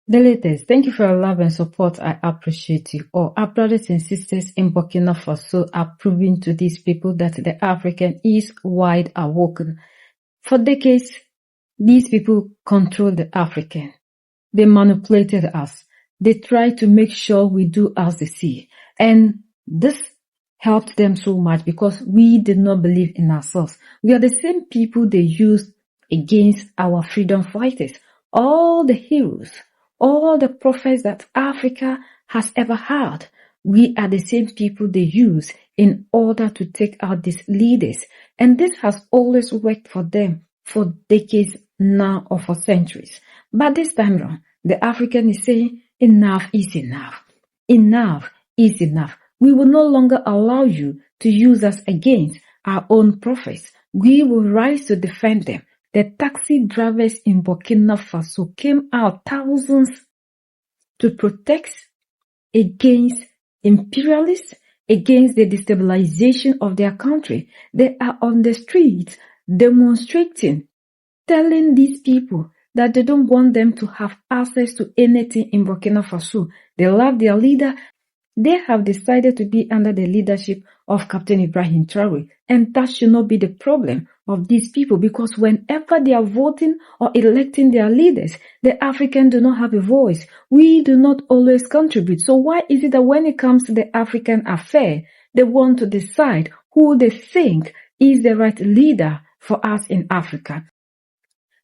The latest. Thank you for your love and support. I appreciate you all. Our brothers and sisters in Burkina Faso are proving to these people that the African is wide awoken. For decades, these people control the African. They manipulated us. They tried to make sure we do as they see. And this helped them so much because we did not believe in ourselves. We are the same people they used against our freedom fighters. All the heroes, all the prophets that Africa has ever had, we are the same people they use in order to take out these leaders. And this has always worked for them for decades now or for centuries. But this time around, the African is saying, enough is enough. Enough is enough. We will no longer allow you to use us against our own prophets. We will rise to defend them. The taxi drivers in Burkina Faso came out thousands to protect against imperialists, against the destabilization of their country. They are on the streets demonstrating, telling these people that they don't want them to have access to anything in Burkina Faso. They love their leader. They have decided to be under the leadership of Captain Ibrahim Traoré. And that should not be the problem of these people, because whenever they are voting or electing their leaders, the Africans do not have a voice. We do not always contribute. So why is it that when it comes to the African affair, they want to decide who they think is the right leader for us in Africa?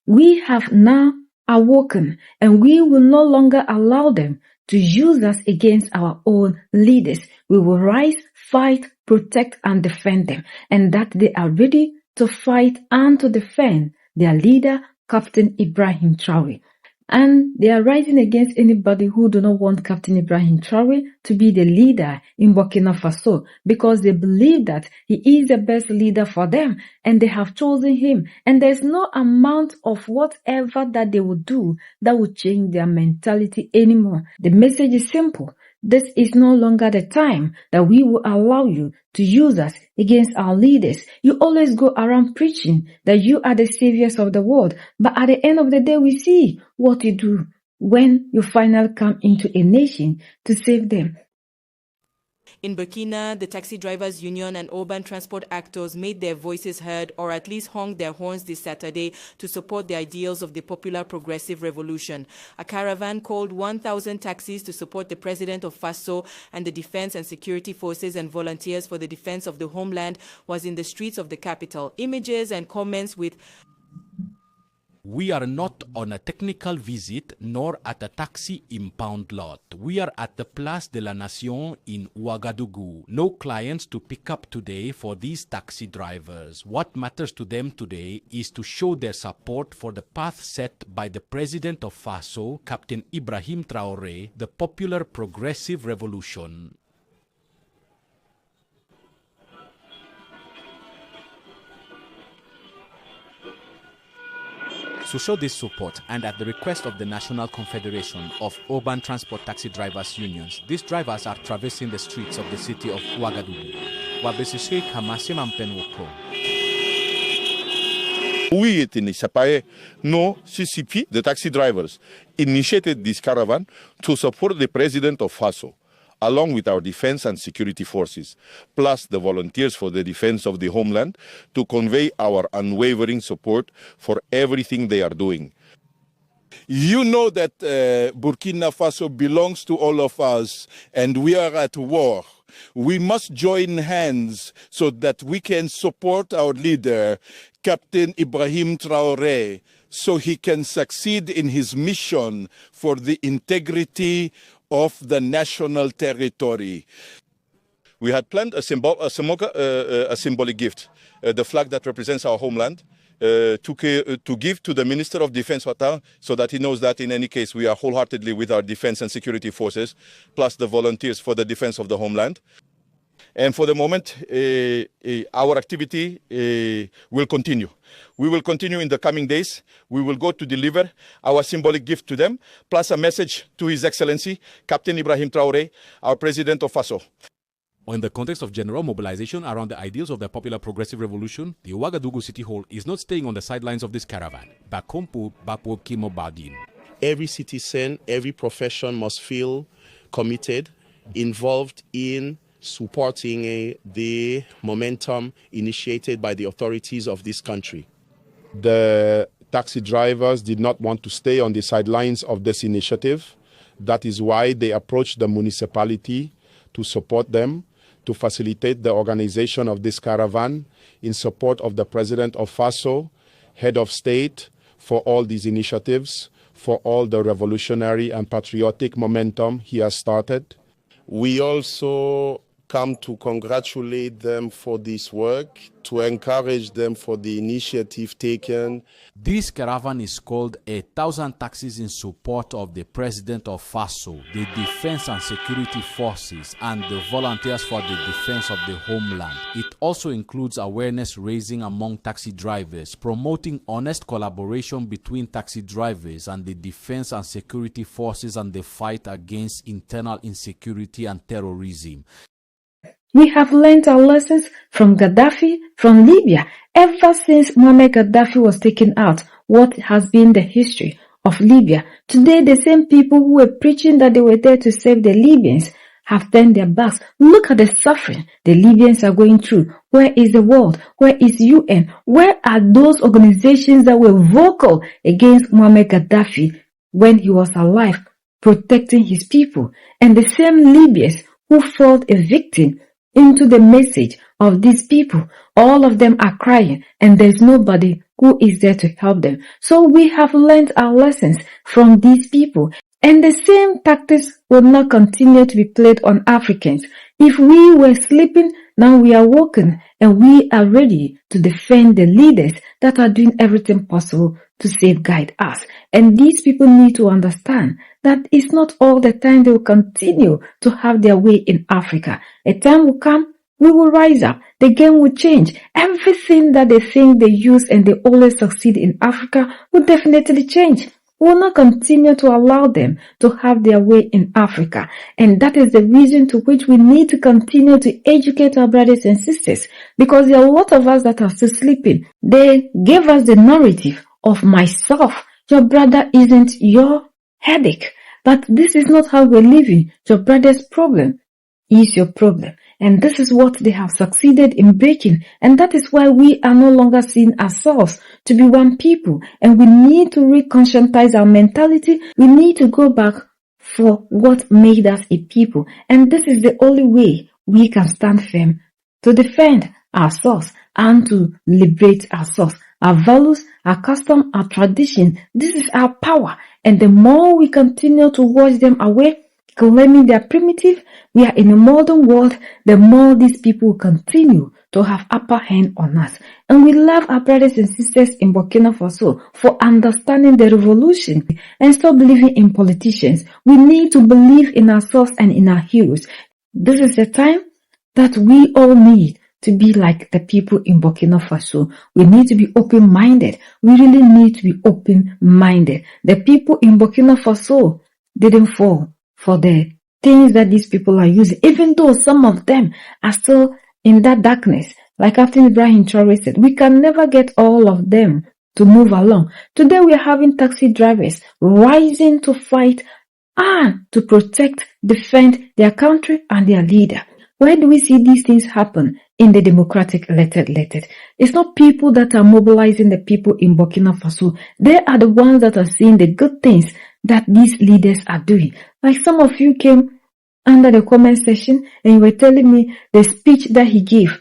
We have now awoken, and we will no longer allow them to use us against our own leaders. We will rise, fight, protect, and defend them. And that they are ready to fight and to defend their leader, Captain Ibrahim Traoré. And they are rising against anybody who do not want Captain Ibrahim Traoré to be the leader in Burkina Faso, because they believe that he is the best leader for them and they have chosen him. And there's no amount of whatever that they will do that will change their mentality anymore. The message is simple. This is no longer the time that we will allow you to use us against our leaders. You always go around preaching that you are the saviors of the world. But at the end of the day, we see what you do when you finally come into a nation to save them. In Burkina, the Taxi Drivers Union and urban transport actors made their voices heard, or at least honked their horns this Saturday to support the ideals of the popular progressive revolution. A caravan called 1,000 taxis to support the president of Faso and the defense and security forces and volunteers for the defense of the homeland was in the streets of the capital. Images and comments with "We are not on a technical visit nor at a taxi impound lot. We are at the Place de la Nation in Ouagadougou. No clients to pick up today for these taxi drivers. What matters to them today is to show their support for the path set by the president of Faso, Captain Ibrahim Traoré, the popular progressive revolution." To show this support, and at the request of the National Confederation of Urban Transport Taxi Drivers Unions, these drivers are traversing the streets of the city of Ouagadougou. We at Nisapae no CCP, the taxi drivers, initiated this caravan to support the president of Faso, along with our defense and security forces, plus the volunteers for the defense of the homeland, to convey our unwavering support for everything they are doing. You know that Burkina Faso belongs to all of us, and we are at war. We must join hands so that we can support our leader, Captain Ibrahim Traoré, so he can succeed in his mission for the integrity of the national territory. We had planned a symbolic gift, the flag that represents our homeland, to give to the Minister of Defense, so that he knows that in any case we are wholeheartedly with our defense and security forces, plus the volunteers for the defense of the homeland. And for the moment, our activity will continue. We will continue in the coming days. We will go to deliver our symbolic gift to them, plus a message to His Excellency, Captain Ibrahim Traoré, our President of Faso. In the context of general mobilization around the ideals of the popular progressive revolution, the Ouagadougou City Hall is not staying on the sidelines of this caravan. Bakompo Bapo Kimo Badin. every citizen, every profession must feel committed, involved in supporting the momentum initiated by the authorities of this country. The taxi drivers did not want to stay on the sidelines of this initiative. That is why they approached the municipality to support them, to facilitate the organization of this caravan in support of the President of Faso, head of state, for all these initiatives, for all the revolutionary and patriotic momentum he has started. We also come to congratulate them for this work, to encourage them for the initiative taken. This caravan is called 1,000 Taxis in support of the President of Faso, the Defense and Security Forces, and the volunteers for the defense of the homeland. It also includes awareness raising among taxi drivers, promoting honest collaboration between taxi drivers and the Defense and Security Forces, and the fight against internal insecurity and terrorism. We have learned our lessons from Gaddafi, from Libya. Ever since Muammar Gaddafi was taken out, what has been the history of Libya? Today, the same people who were preaching that they were there to save the Libyans have turned their backs. Look at the suffering the Libyans are going through. Where is the world? Where is UN? Where are those organizations that were vocal against Muammar Gaddafi when he was alive, protecting his people? And the same Libyans who fell a victim into the message of these people, all of them are crying, and there's nobody who is there to help them. So we have learned our lessons from these people, and the same tactics will not continue to be played on Africans. If we were sleeping, now we are woken, and we are ready to defend the leaders that are doing everything possible to safeguard us. And these people need to understand that it's not all the time they will continue to have their way in Africa. A time will come, we will rise up. The game will change. Everything that they think they use and they always succeed in Africa will definitely change. We will not continue to allow them to have their way in Africa. And that is the reason to which we need to continue to educate our brothers and sisters, because there are a lot of us that are still sleeping. They gave us the narrative of myself. Your brother isn't your headache. But this is not how we're living. Your brother's problem is your problem. And this is what they have succeeded in breaking. And that is why we are no longer seeing ourselves to be one people. And we need to reconscientize our mentality. We need to go back for what made us a people. And this is the only way we can stand firm to defend ourselves and to liberate ourselves. Our values, our custom, our tradition, this is our power. And the more we continue to wash them away, claiming they are primitive, we are in a modern world, the more these people will continue to have upper hand on us. And we love our brothers and sisters in Burkina Faso for understanding the revolution and stop believing in politicians. We need to believe in ourselves and in our heroes. This is the time that we all need to be like the people in Burkina Faso. We need to be open-minded. We really need to be open-minded. The people in Burkina Faso didn't fall for the things that these people are using, even though some of them are still in that darkness. Like Captain Ibrahim Traore said, we can never get all of them to move along. Today we are having taxi drivers rising to fight and to protect, defend their country and their leader. Where do we see these things happen? In the democratic elected. It's not people that are mobilizing the people in Burkina Faso. They are the ones that are seeing the good things that these leaders are doing. Like some of you came under the comment section and you were telling me the speech that he gave.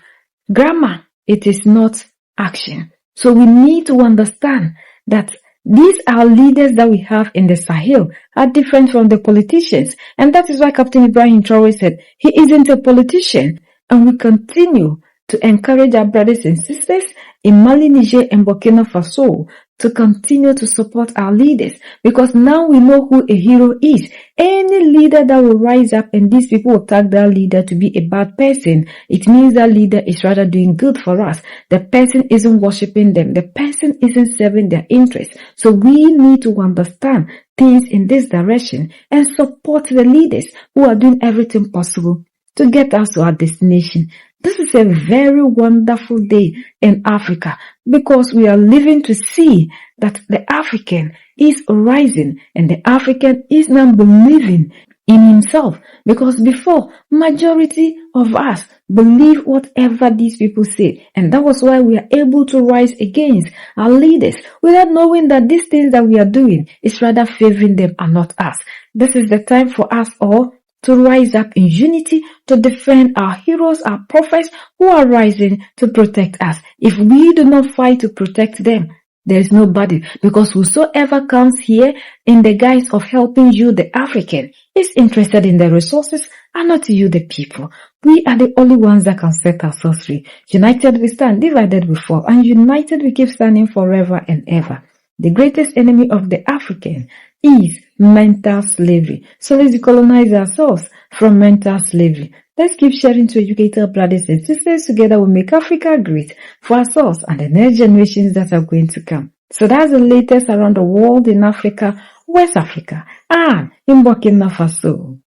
Grammar, it is not action. So we need to understand that these are leaders that we have in the Sahel are different from the politicians. And that is why Captain Ibrahim Traore said he isn't a politician. And we continue to encourage our brothers and sisters in Mali, Niger, and Burkina Faso to continue to support our leaders, because now we know who a hero is. Any leader that will rise up and these people will tag that leader to be a bad person, it means that leader is rather doing good for us. The person isn't worshiping them. The person isn't serving their interests. So we need to understand things in this direction and support the leaders who are doing everything possible to get us to our destination. This is a very wonderful day in Africa, because we are living to see that the African is rising, and the African is now believing in himself, because before, majority of us believe whatever these people say, and that was why we are able to rise against our leaders without knowing that these things that we are doing is rather favoring them and not us. This is the time for us all to rise up in unity to defend our heroes, our prophets who are rising to protect us. If we do not fight to protect them, there is nobody, because whosoever comes here in the guise of helping you, the African, is interested in the resources and not you, the people. We are the only ones that can set ourselves free. United we stand, divided we fall, and united we keep standing forever and ever. The greatest enemy of the African is mental slavery. So let's decolonize ourselves from mental slavery. Let's keep sharing to educate our brothers and sisters. Together we'll make Africa great for ourselves and the next generations that are going to come. So that's the latest around the world in Africa, West Africa, and in Burkina Faso.